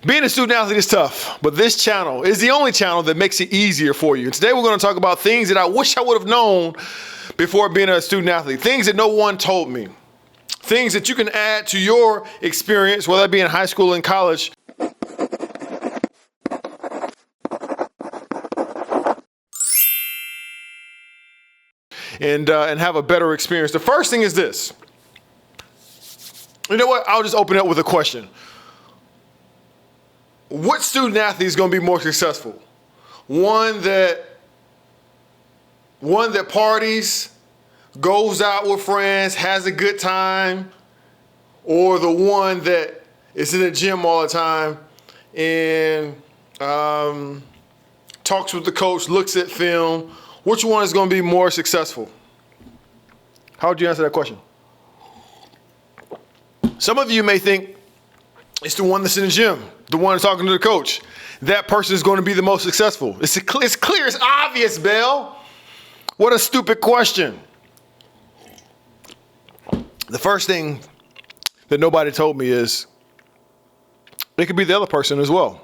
Being a student athlete is tough, but this channel is the only channel that makes it easier for you. And today we're going to talk about things that I wish I would have known before being a student athlete, things that no one told me, things that you can add to your experience, whether it be in high school and college. And have a better experience. The first thing is this. You know what? I'll just open up with a question. What student athlete is going to be more successful? One that parties, goes out with friends, has a good time, or the one that is in the gym all the time and talks with the coach, looks at film? Which one is going to be more successful? How would you answer that question? Some of you may think it's the one that's in the gym, the one that's talking to the coach. That person is going to be the most successful. It's clear, it's obvious, Bell. What a stupid question. The first thing that nobody told me is it could be the other person as well.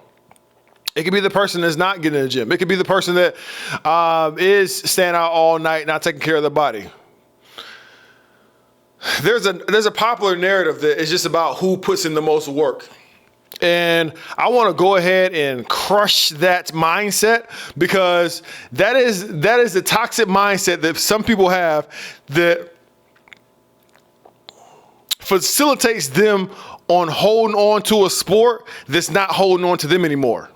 It could be the person that's not getting in the gym. It could be the person that is staying out all night, not taking care of their body. There's a popular narrative that is just about who puts in the most work. And I want to go ahead and crush that mindset, because that is the toxic mindset that some people have that facilitates them on holding on to a sport that's not holding on to them anymore.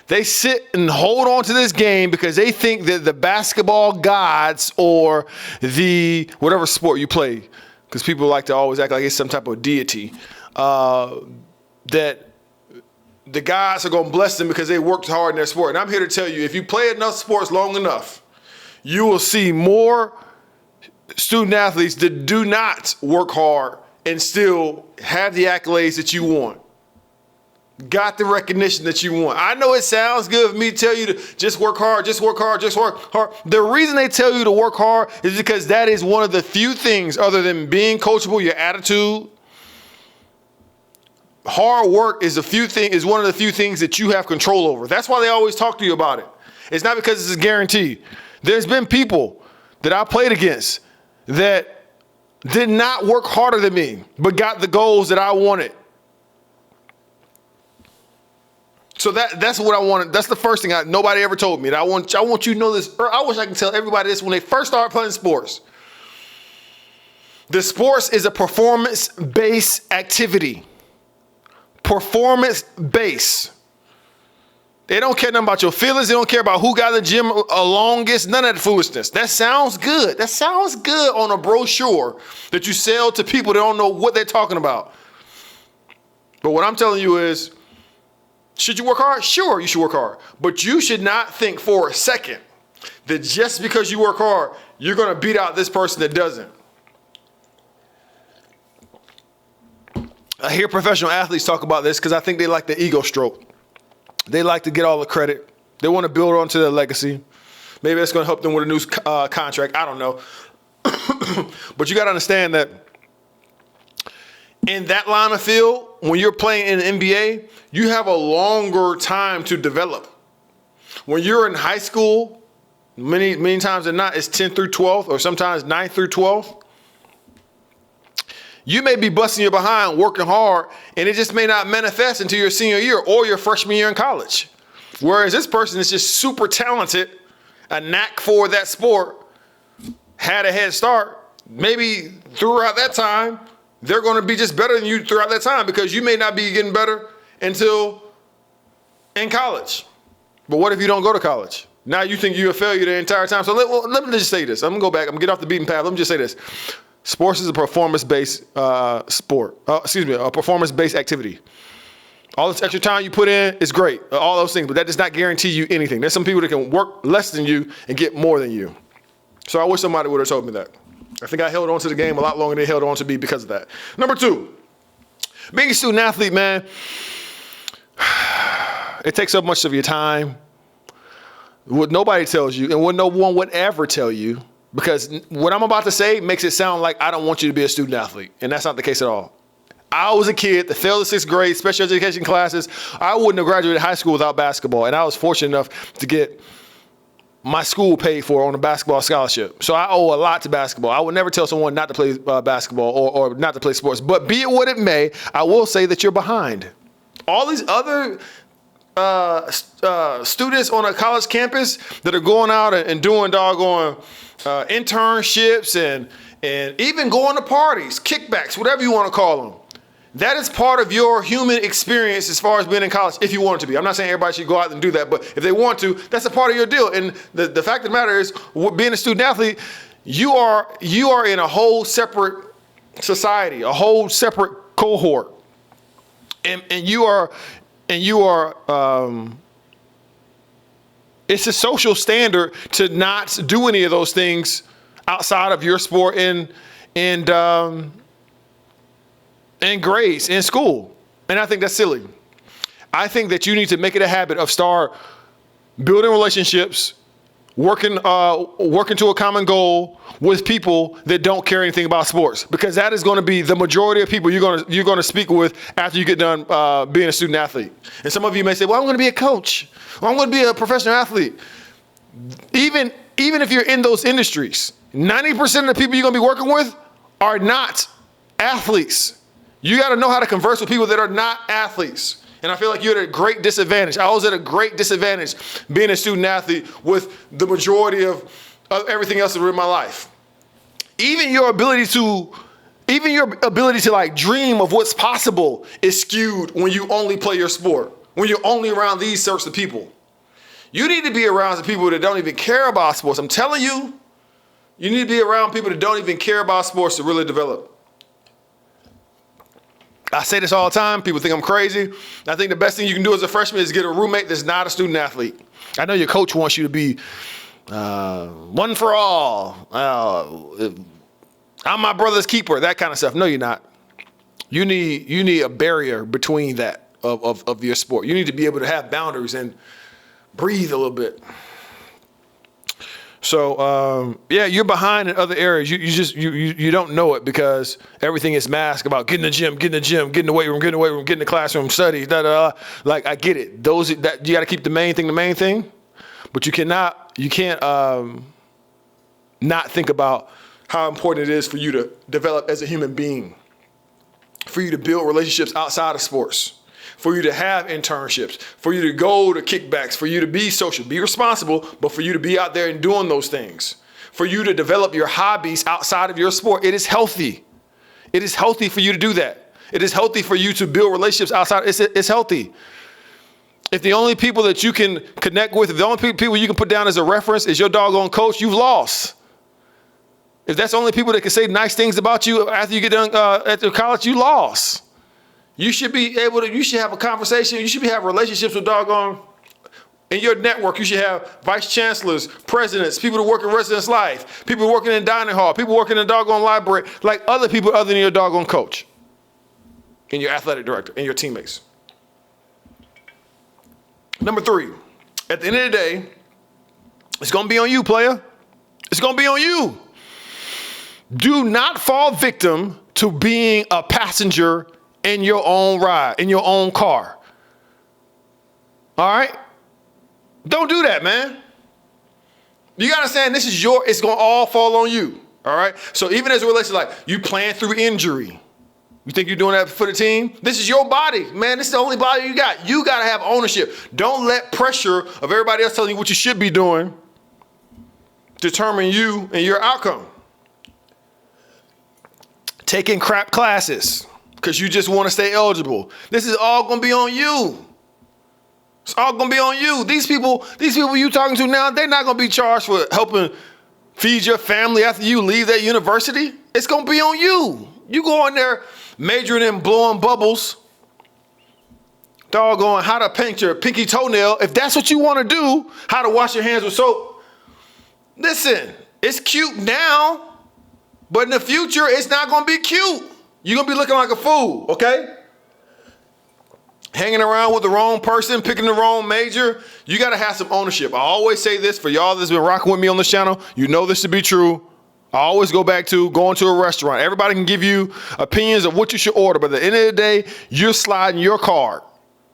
They sit and hold on to this game because they think that the basketball gods or the whatever sport you play, because people like to always act like it's some type of deity, that the gods are going to bless them because they worked hard in their sport. And I'm here to tell you, if you play enough sports long enough, you will see more student athletes that do not work hard and still have the accolades that you want. Got the recognition that you want. I know it sounds good for me to tell you to just work hard, just work hard, just work hard. The reason they tell you to work hard is because that is one of the few things, other than being coachable, your attitude. Hard work is one of the few things that you have control over. That's why they always talk to you about it. It's not because it's a guarantee. There's been people that I played against that did not work harder than me, but got the goals that I wanted. So that's what I wanted. That's the first thing nobody ever told me. And I want you to know this. I wish I could tell everybody this when they first start playing sports. The sports is a performance-based activity. Performance-based. They don't care nothing about your feelings. They don't care about who got the gym longest. None of that foolishness. That sounds good. That sounds good on a brochure that you sell to people that don't know what they're talking about. But what I'm telling you is, should you work hard? Sure, you should work hard. But you should not think for a second that just because you work hard, you're going to beat out this person that doesn't. I hear professional athletes talk about this because I think they like the ego stroke. They like to get all the credit. They want to build onto their legacy. Maybe that's going to help them with a new contract. I don't know. But you got to understand that in that line of field, when you're playing in the NBA, you have a longer time to develop. When you're in high school, many times than not, it's 10th through 12th or sometimes 9th through 12th. You may be busting your behind, working hard, and it just may not manifest until your senior year or your freshman year in college. Whereas this person is just super talented, a knack for that sport, had a head start. Maybe throughout that time, they're going to be just better than you throughout that time because you may not be getting better until in college. But what if you don't go to college? Now you think you're a failure the entire time. So let me just say this. I'm going to go back. I'm going to get off the beaten path. Let me just say this. Sports is a performance-based sport. A performance-based activity. All this extra time you put in is great. All those things. But that does not guarantee you anything. There's some people that can work less than you and get more than you. So I wish somebody would have told me that. I think I held on to the game a lot longer than they held on to me because of that. Number 2, being a student athlete, man, it takes up much of your time. What nobody tells you and what no one would ever tell you, because what I'm about to say makes it sound like I don't want you to be a student athlete. And that's not the case at all. I was a kid that failed the 6th grade special education classes. I wouldn't have graduated high school without basketball. And I was fortunate enough to get my school paid for on a basketball scholarship. So I owe a lot to basketball. I would never tell someone not to play basketball or not to play sports. But be it what it may, I will say that you're behind. All these other students on a college campus that are going out and doing doggone internships and even going to parties, kickbacks, whatever you want to call them. That is part of your human experience as far as being in college, if you want it to be. I'm not saying everybody should go out and do that, but if they want to, that's a part of your deal. And the fact of the matter is, being a student athlete, you are in a whole separate society, a whole separate cohort, and you are. It's a social standard to not do any of those things outside of your sport and grades in school. And I think that's silly. I think that you need to make it a habit of start building relationships, working to a common goal with people that don't care anything about sports, because that is going to be the majority of people you're going to speak with after you get done being a student athlete. And some of you may say, well, I'm going to be a coach, or I'm going to be a professional athlete. Even if you're in those industries, 90% of the people you're going to be working with are not athletes. You got to know how to converse with people that are not athletes. And I feel like you're at a great disadvantage. I was at a great disadvantage being a student athlete with the majority of everything else in my life. Even your ability to like dream of what's possible is skewed when you only play your sport, when you're only around these sorts of people. You need to be around some people that don't even care about sports. I'm telling you, you need to be around people that don't even care about sports to really develop. I say this all the time. People think I'm crazy. I think the best thing you can do as a freshman is get a roommate that's not a student athlete. I know your coach wants you to be one for all. I'm my brother's keeper, that kind of stuff. No, you're not. You need a barrier between that of your sport. You need to be able to have boundaries and breathe a little bit. So you're behind in other areas. You don't know it because everything is masked about getting in the gym, getting in the weight room, getting in the classroom, study, Like, I get it. That you got to keep the main thing, but you can't not think about how important it is for you to develop as a human being, for you to build relationships outside of sports, for you to have internships, for you to go to kickbacks, for you to be social, be responsible, but for you to be out there and doing those things, for you to develop your hobbies outside of your sport. It is healthy. It is healthy for you to do that. It is healthy for you to build relationships outside. It's healthy. If the only people that you can connect with, if the only people you can put down as a reference is your doggone coach, you've lost. If that's the only people that can say nice things about you after you get done at college, you lost. You should have a conversation. You should have relationships with doggone, in your network. You should have vice chancellors, presidents, people who work in residence life, people working in dining hall, people working in the doggone library, like other people other than your doggone coach and your athletic director and your teammates. Number 3, at the end of the day, it's going to be on you, player. It's going to be on you. Do not fall victim to being a passenger in your own ride, in your own car. All right? Don't do that, man. You got to understand it's going to all fall on you. All right? So even as it relates to like you playing through injury, you think you're doing that for the team? This is your body, man. This is the only body you got. You got to have ownership. Don't let pressure of everybody else telling you what you should be doing determine you and your outcome. Taking crap classes because you just want to stay eligible. This is all going to be on you. It's all going to be on you. These people you talking to now, they're not going to be charged for helping feed your family after you leave that university. It's going to be on you. You go in there majoring in blowing bubbles, doggone how to paint your pinky toenail. If that's what you want to do, how to wash your hands with soap. Listen, it's cute now. But in the future, it's not going to be cute. You're going to be looking like a fool, okay? Hanging around with the wrong person, picking the wrong major. You got to have some ownership. I always say this for y'all that's been rocking with me on this channel. You know this to be true. I always go back to going to a restaurant. Everybody can give you opinions of what you should order, but at the end of the day, you're sliding your card.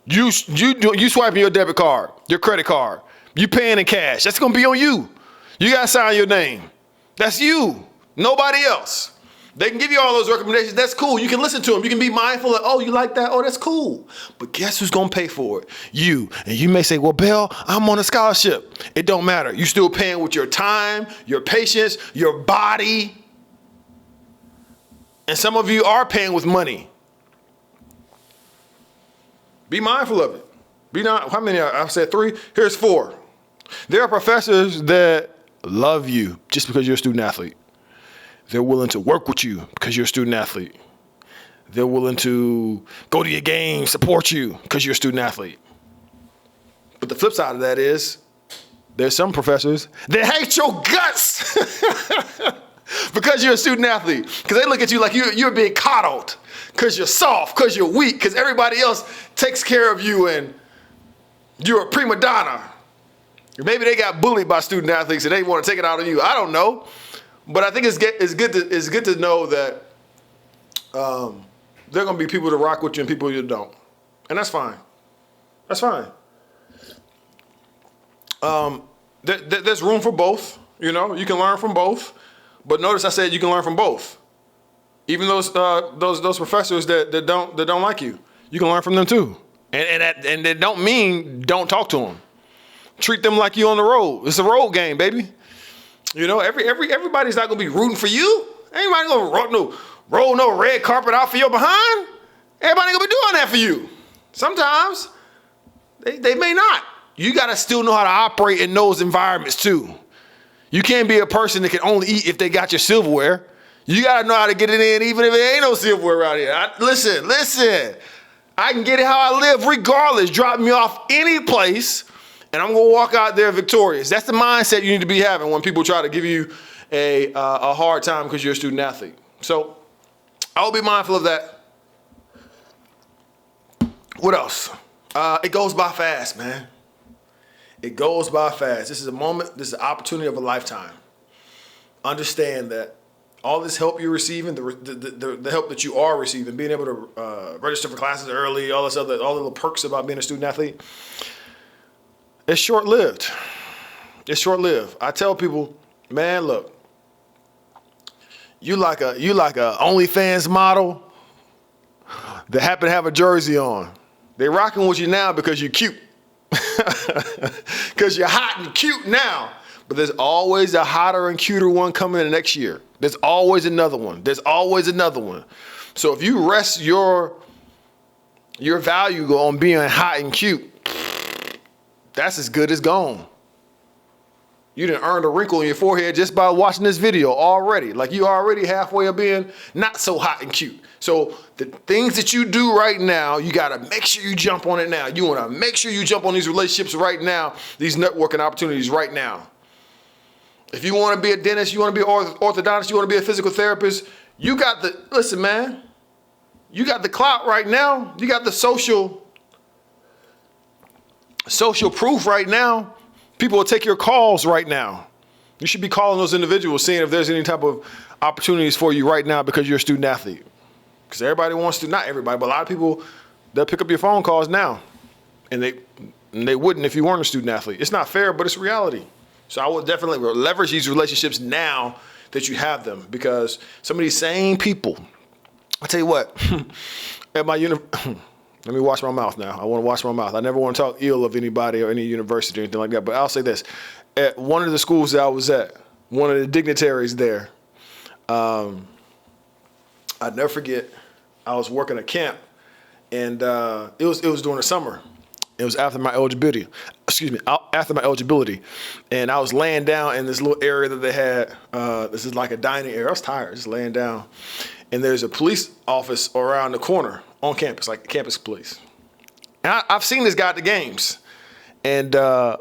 You swiping your debit card, your credit card. You paying in cash. That's gonna be on you. You gotta sign your name. That's you. Nobody else. They can give you all those recommendations. That's cool. You can listen to them. You can be mindful of, oh, you like that? Oh, that's cool. But guess who's going to pay for it? You. And you may say, well, Bill, I'm on a scholarship. It don't matter. You're still paying with your time, your patience, your body. And some of you are paying with money. Be mindful of it. How many? I've said 3. Here's 4. There are professors that love you just because you're a student athlete. They're willing to work with you because you're a student athlete. They're willing to go to your game, support you because you're a student athlete. But the flip side of that is there's some professors that hate your guts because you're a student athlete. Because they look at you like you're being coddled because you're soft, because you're weak, because everybody else takes care of you and you're a prima donna. Maybe they got bullied by student athletes and they want to take it out on you. I don't know. But I think it's good to know that there are going to be people that rock with you and people who don't. And that's fine. That's fine. There's room for both. You know, you can learn from both. But notice I said you can learn from both. Even those professors that don't like you, you can learn from them too. And they don't mean don't talk to them. Treat them like you on the road. It's a road game, baby. You know, everybody's not gonna be rooting for you. Anybody gonna roll no red carpet out for your behind? Everybody gonna be doing that for you. Sometimes they may not. You gotta still know how to operate in those environments too. You can't be a person that can only eat if they got your silverware. You gotta know how to get it in even if it ain't no silverware around here. Listen. I can get it how I live regardless. Drop me off any place. And I'm gonna walk out there victorious. That's the mindset you need to be having when people try to give you a hard time because you're a student athlete. So I'll be mindful of that. What else? It goes by fast, man. It goes by fast. This is a moment. This is an opportunity of a lifetime. Understand that all this help you're receiving, the help that you are receiving, being able to register for classes early, all the little perks about being a student athlete. It's short-lived. It's short-lived. I tell people, man, look, you like a OnlyFans model that happen to have a jersey on. They rocking with you now because you're cute. Because you're hot and cute now. But there's always a hotter and cuter one coming in the next year. There's always another one. There's always another one. So if you rest your value on being hot and cute, that's as good as gone. You done earned a wrinkle in your forehead just by watching this video already. Like you already halfway of being not so hot and cute. So the things that you do right now, you got to make sure you jump on it now. You want to make sure you jump on these relationships right now, these networking opportunities right now. If you want to be a dentist, you want to be an orthodontist, you want to be a physical therapist, listen, man, you got the clout right now. You got the social proof right now. People will take your calls right now. You should be calling those individuals, seeing if there's any type of opportunities for you right now because you're a student athlete. Because everybody wants to, not everybody, but a lot of people, they'll pick up your phone calls now. And they wouldn't if you weren't a student athlete. It's not fair, but it's reality. So I would definitely leverage these relationships now that you have them, because some of these same people, I'll tell you what, at my let me wash my mouth now. I want to wash my mouth. I never want to talk ill of anybody or any university or anything like that, but I'll say this. At one of the schools that I was at, one of the dignitaries there, I'd never forget, I was working a camp, and it was during the summer. It was after my eligibility, and I was laying down in this little area that they had. This is like a dining area. I was tired, just laying down, and there's a police office around the corner on campus, like campus police. And I've seen this guy at the games, and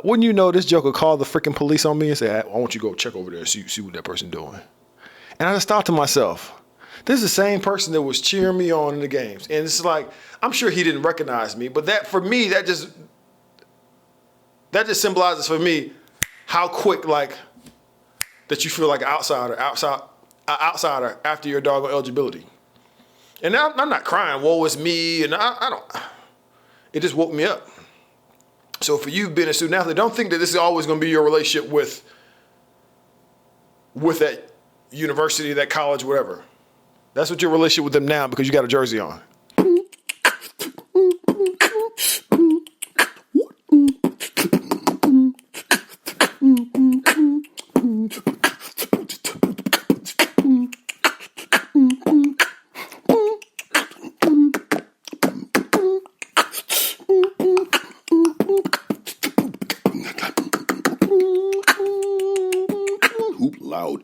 wouldn't you know, this joker called the freaking police on me and said, "I want you to go check over there and see what that person doing." And I just thought to myself, this is the same person that was cheering me on in the games. And it's like, I'm sure he didn't recognize me, but that for me, that just symbolizes for me how quick, like, that you feel like an outsider after your doggone eligibility. And now I'm not crying, woe is me, and I don't. It just woke me up. So for you being a student athlete, don't think that this is always going to be your relationship with that university, that college, whatever. That's what your relationship with them now because you got a jersey on. Hoop loud.